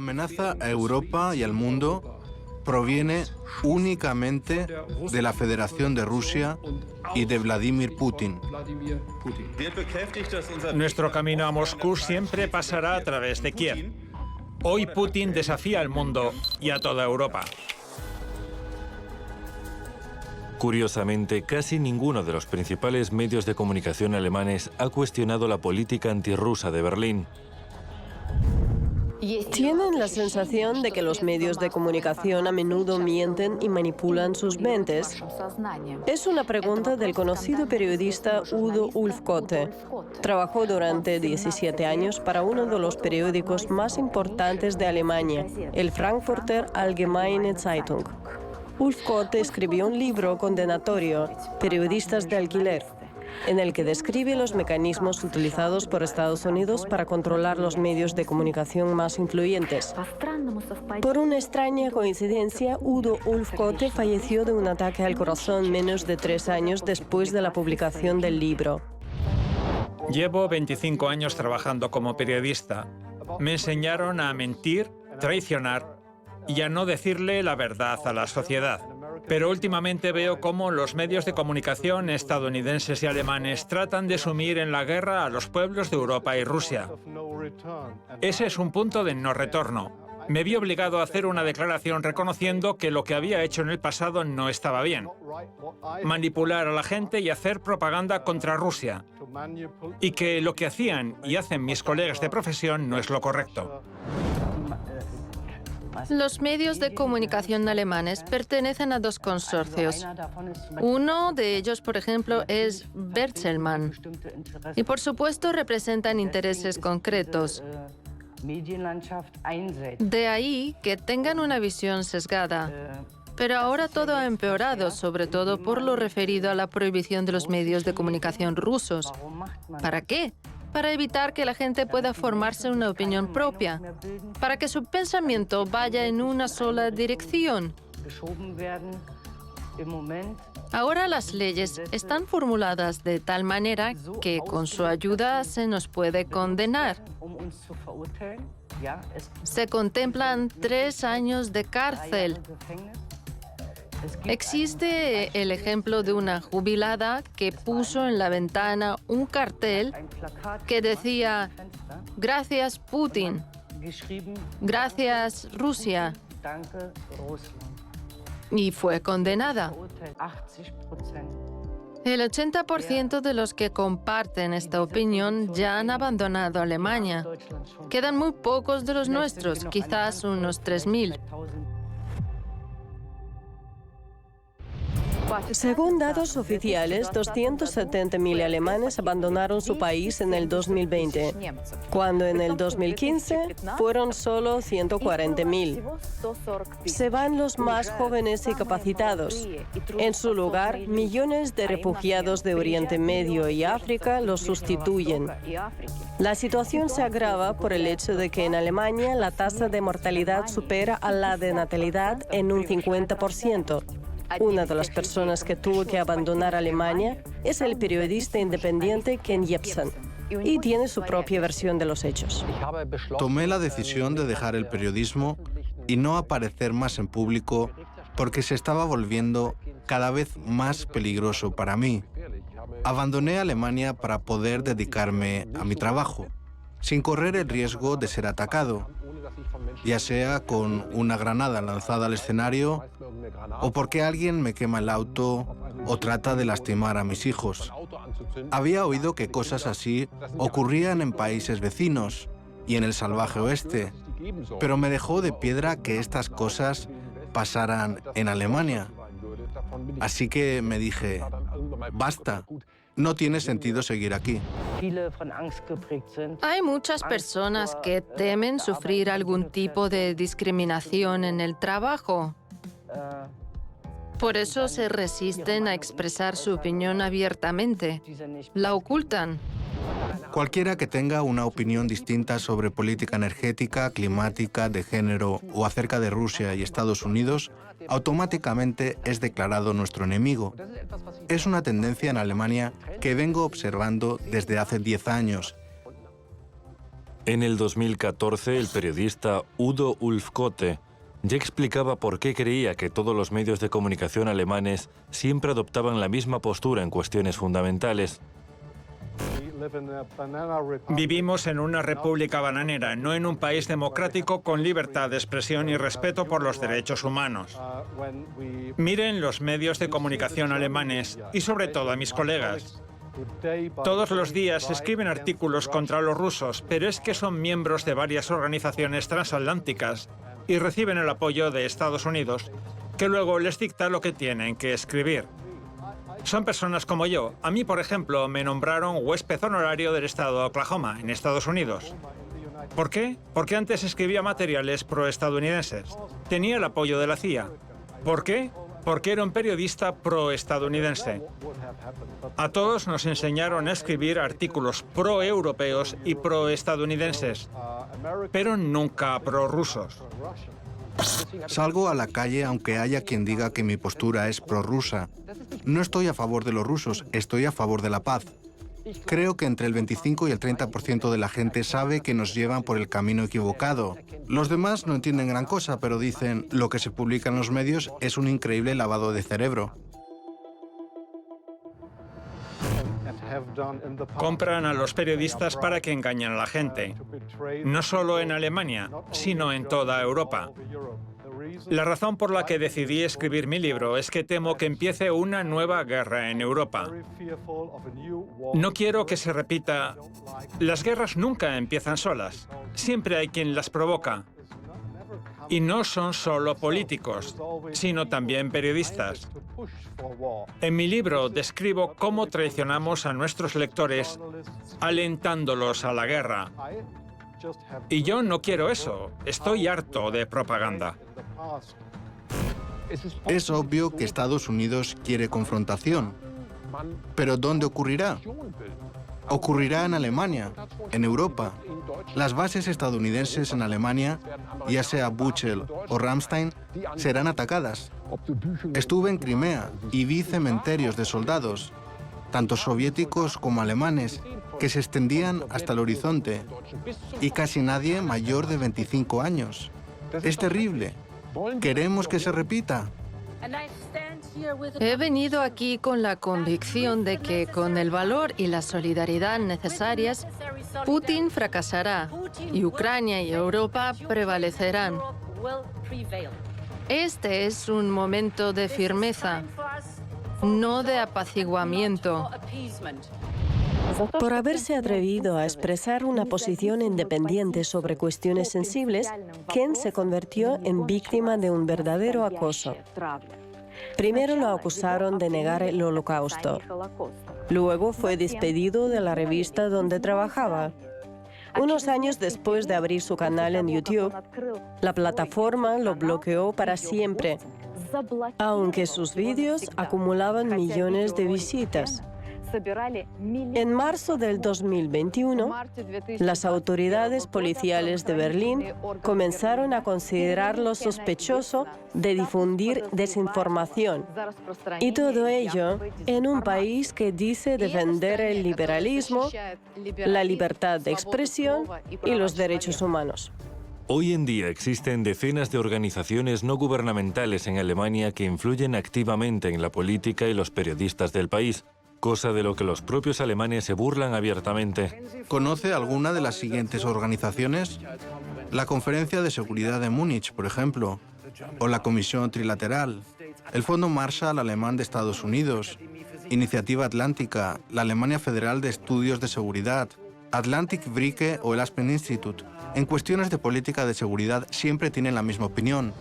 amenaza a Europa y al mundo proviene únicamente de la Federación de Rusia y de Vladimir Putin. Nuestro camino a Moscú siempre pasará a través de Kiev. Hoy Putin desafía al mundo y a toda Europa. Curiosamente, casi ninguno de los principales medios de comunicación alemanes ha cuestionado la política antirrusa de Berlín. Tienen la sensación de que los medios de comunicación a menudo mienten y manipulan sus mentes. Es una pregunta del conocido periodista Udo Ulfkotte. Trabajó durante 17 años para uno de los periódicos más importantes de Alemania, el Frankfurter Allgemeine Zeitung. Ulfkotte escribió un libro condenatorio, Periodistas de alquiler, en el que describe los mecanismos utilizados por Estados Unidos para controlar los medios de comunicación más influyentes. Por una extraña coincidencia, Udo Ulfkotte falleció de un ataque al corazón menos de 3 años después de la publicación del libro. Llevo 25 años trabajando como periodista. Me enseñaron a mentir, traicionar y a no decirle la verdad a la sociedad. Pero últimamente veo cómo los medios de comunicación estadounidenses y alemanes tratan de sumir en la guerra a los pueblos de Europa y Rusia. Ese es un punto de no retorno. Me vi obligado a hacer una declaración reconociendo que lo que había hecho en el pasado no estaba bien. Manipular a la gente y hacer propaganda contra Rusia. Y que lo que hacían y hacen mis colegas de profesión no es lo correcto. Los medios de comunicación alemanes pertenecen a 2 consorcios. Uno de ellos, por ejemplo, es Bertelsmann. Y, por supuesto, representan intereses concretos. De ahí que tengan una visión sesgada. Pero ahora todo ha empeorado, sobre todo por lo referido a la prohibición de los medios de comunicación rusos. ¿Para qué? Para evitar que la gente pueda formarse una opinión propia, para que su pensamiento vaya en una sola dirección. Ahora las leyes están formuladas de tal manera que con su ayuda se nos puede condenar. Se contemplan 3 años de cárcel. Existe el ejemplo de una jubilada que puso en la ventana un cartel que decía «Gracias Putin», «Gracias Rusia», y fue condenada. El 80% de los que comparten esta opinión ya han abandonado Alemania. Quedan muy pocos de los nuestros, quizás unos 3.000. Según datos oficiales, 270.000 alemanes abandonaron su país en el 2020, cuando en el 2015 fueron solo 140.000. Se van los más jóvenes y capacitados. En su lugar, millones de refugiados de Oriente Medio y África los sustituyen. La situación se agrava por el hecho de que en Alemania la tasa de mortalidad supera a la de natalidad en un 50%. Una de las personas que tuvo que abandonar Alemania es el periodista independiente Ken Jebsen, y tiene su propia versión de los hechos. Tomé la decisión de dejar el periodismo y no aparecer más en público porque se estaba volviendo cada vez más peligroso para mí. Abandoné Alemania para poder dedicarme a mi trabajo, sin correr el riesgo de ser atacado, ya sea con una granada lanzada al escenario o porque alguien me quema el auto o trata de lastimar a mis hijos. Había oído que cosas así ocurrían en países vecinos y en el salvaje oeste, pero me dejó de piedra que estas cosas pasaran en Alemania. Así que me dije, basta, no tiene sentido seguir aquí. Hay muchas personas que temen sufrir algún tipo de discriminación en el trabajo. Por eso se resisten a expresar su opinión abiertamente. La ocultan. Cualquiera que tenga una opinión distinta sobre política energética, climática, de género o acerca de Rusia y Estados Unidos, automáticamente es declarado nuestro enemigo. Es una tendencia en Alemania que vengo observando desde hace 10 años. En el 2014, el periodista Udo Ulfkotte ya explicaba por qué creía que todos los medios de comunicación alemanes siempre adoptaban la misma postura en cuestiones fundamentales. Vivimos en una república bananera, no en un país democrático con libertad de expresión y respeto por los derechos humanos. Miren los medios de comunicación alemanes y sobre todo a mis colegas. Todos los días escriben artículos contra los rusos, pero es que son miembros de varias organizaciones transatlánticas y reciben el apoyo de Estados Unidos, que luego les dicta lo que tienen que escribir. Son personas como yo. A mí, por ejemplo, me nombraron huésped honorario del estado de Oklahoma, en Estados Unidos. ¿Por qué? Porque antes escribía materiales proestadounidenses. Tenía el apoyo de la CIA. ¿Por qué? Porque era un periodista proestadounidense. A todos nos enseñaron a escribir artículos proeuropeos y proestadounidenses, pero nunca prorrusos. Salgo a la calle aunque haya quien diga que mi postura es prorrusa. No estoy a favor de los rusos, estoy a favor de la paz. Creo que entre el 25 y el 30% de la gente sabe que nos llevan por el camino equivocado. Los demás no entienden gran cosa, pero dicen, lo que se publica en los medios es un increíble lavado de cerebro. Compran a los periodistas para que engañen a la gente, no solo en Alemania, sino en toda Europa. La razón por la que decidí escribir mi libro es que temo que empiece una nueva guerra en Europa. No quiero que se repita. Las guerras nunca empiezan solas. Siempre hay quien las provoca. Y no son solo políticos, sino también periodistas. En mi libro describo cómo traicionamos a nuestros lectores alentándolos a la guerra. Y yo no quiero eso. Estoy harto de propaganda. Es obvio que Estados Unidos quiere confrontación. ¿Pero dónde ocurrirá? Ocurrirá en Alemania, en Europa. Las bases estadounidenses en Alemania, ya sea Buchel o Ramstein, serán atacadas. Estuve en Crimea y vi cementerios de soldados, tanto soviéticos como alemanes, que se extendían hasta el horizonte, y casi nadie mayor de 25 años. Es terrible. ¿Queremos que se repita? He venido aquí con la convicción de que con el valor y la solidaridad necesarias, Putin fracasará y Ucrania y Europa prevalecerán. Este es un momento de firmeza, no de apaciguamiento. Por haberse atrevido a expresar una posición independiente sobre cuestiones sensibles, Ken se convirtió en víctima de un verdadero acoso. Primero lo acusaron de negar el Holocausto. Luego fue despedido de la revista donde trabajaba. Unos años después de abrir su canal en YouTube, la plataforma lo bloqueó para siempre, aunque sus vídeos acumulaban millones de visitas. En marzo del 2021, las autoridades policiales de Berlín comenzaron a considerarlo sospechoso de difundir desinformación. Y todo ello en un país que dice defender el liberalismo, la libertad de expresión y los derechos humanos. Hoy en día existen decenas de organizaciones no gubernamentales en Alemania que influyen activamente en la política y los periodistas del país, cosa de lo que los propios alemanes se burlan abiertamente. ¿Conoce alguna de las siguientes organizaciones? La Conferencia de Seguridad de Múnich, por ejemplo, o la Comisión Trilateral, el Fondo Marshall Alemán de Estados Unidos, Iniciativa Atlántica, la Alemania Federal de Estudios de Seguridad, Atlantic Brücke o el Aspen Institute. En cuestiones de política de seguridad siempre tienen la misma opinión.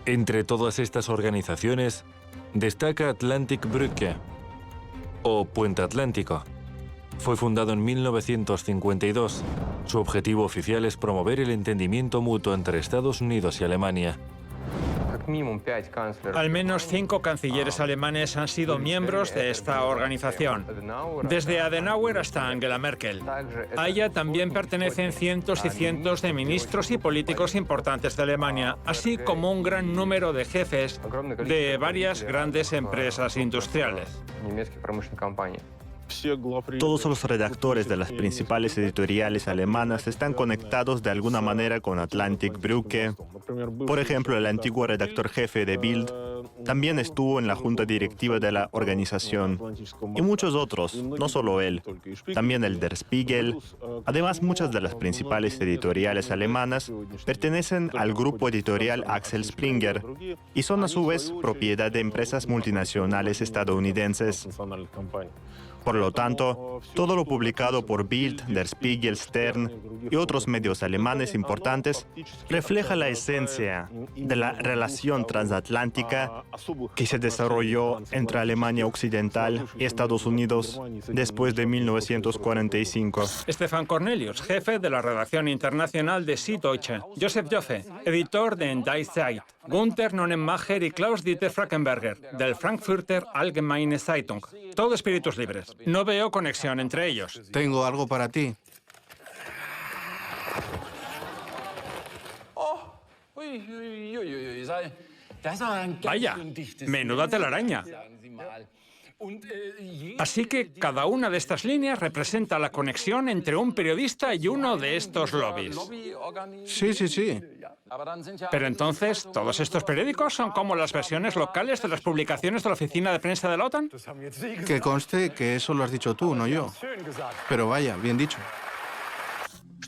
Entre todas estas organizaciones, destaca Atlantic Brücke, o Puente Atlántico. Fue fundado en 1952. Su objetivo oficial es promover el entendimiento mutuo entre Estados Unidos y Alemania. Al menos 5 cancilleres alemanes han sido miembros de esta organización, desde Adenauer hasta Angela Merkel. A ella también pertenecen cientos y cientos de ministros y políticos importantes de Alemania, así como un gran número de jefes de varias grandes empresas industriales. Todos los redactores de las principales editoriales alemanas están conectados de alguna manera con Atlantic Brücke. Por ejemplo, el antiguo redactor jefe de Bild también estuvo en la junta directiva de la organización. Y muchos otros, no solo él, también el Der Spiegel. Además, muchas de las principales editoriales alemanas pertenecen al grupo editorial Axel Springer y son a su vez propiedad de empresas multinacionales estadounidenses. Por lo tanto, todo lo publicado por Bild, Der Spiegel, Stern y otros medios alemanes importantes refleja la esencia de la relación transatlántica que se desarrolló entre Alemania Occidental y Estados Unidos después de 1945. Stefan Cornelius, jefe de la redacción internacional de Süddeutsche. Joseph Joffe, editor de Die Zeit. Gunther Nonnenmacher y Klaus-Dieter Frankenberger, del Frankfurter Allgemeine Zeitung. Todo espíritus libres. No veo conexión entre ellos. Tengo algo para ti. Vaya, menuda telaraña. Así que cada una de estas líneas representa la conexión entre un periodista y uno de estos lobbies. Sí. Pero entonces, ¿todos estos periódicos son como las versiones locales de las publicaciones de la oficina de prensa de la OTAN? Que conste que eso lo has dicho tú, no yo. Pero vaya, bien dicho.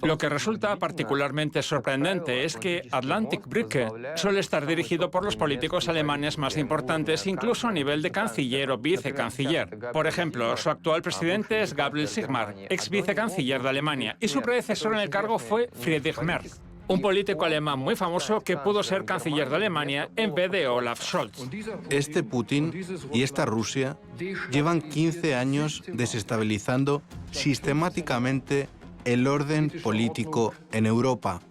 Lo que resulta particularmente sorprendente es que Atlantic Brücke suele estar dirigido por los políticos alemanes más importantes, incluso a nivel de canciller o vicecanciller. Por ejemplo, su actual presidente es Gabriel Sigmar, ex vicecanciller de Alemania, y su predecesor en el cargo fue Friedrich Merz, un político alemán muy famoso que pudo ser canciller de Alemania en vez de Olaf Scholz. Este Putin y esta Rusia llevan 15 años desestabilizando sistemáticamente el orden político en Europa.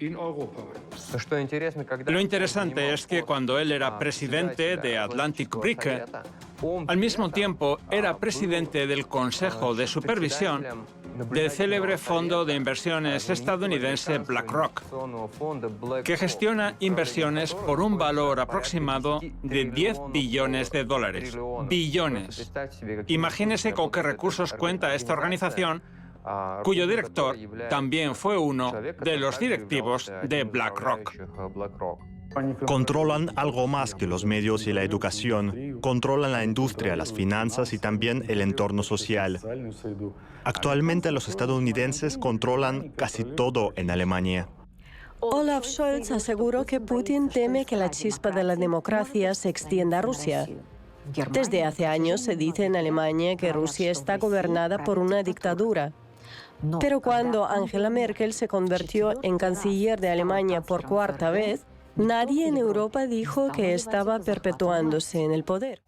Lo interesante es que cuando él era presidente de Atlantic Brücke, al mismo tiempo era presidente del Consejo de Supervisión del célebre fondo de inversiones estadounidense BlackRock, que gestiona inversiones por un valor aproximado de 10 billones de dólares. Billones. Imagínese con qué recursos cuenta esta organización, cuyo director también fue uno de los directivos de BlackRock. Controlan algo más que los medios y la educación. Controlan la industria, las finanzas y también el entorno social. Actualmente los estadounidenses controlan casi todo en Alemania. Olaf Scholz aseguró que Putin teme que la chispa de la democracia se extienda a Rusia. Desde hace años se dice en Alemania que Rusia está gobernada por una dictadura. Pero cuando Angela Merkel se convirtió en canciller de Alemania por cuarta vez, nadie en Europa dijo que estaba perpetuándose en el poder.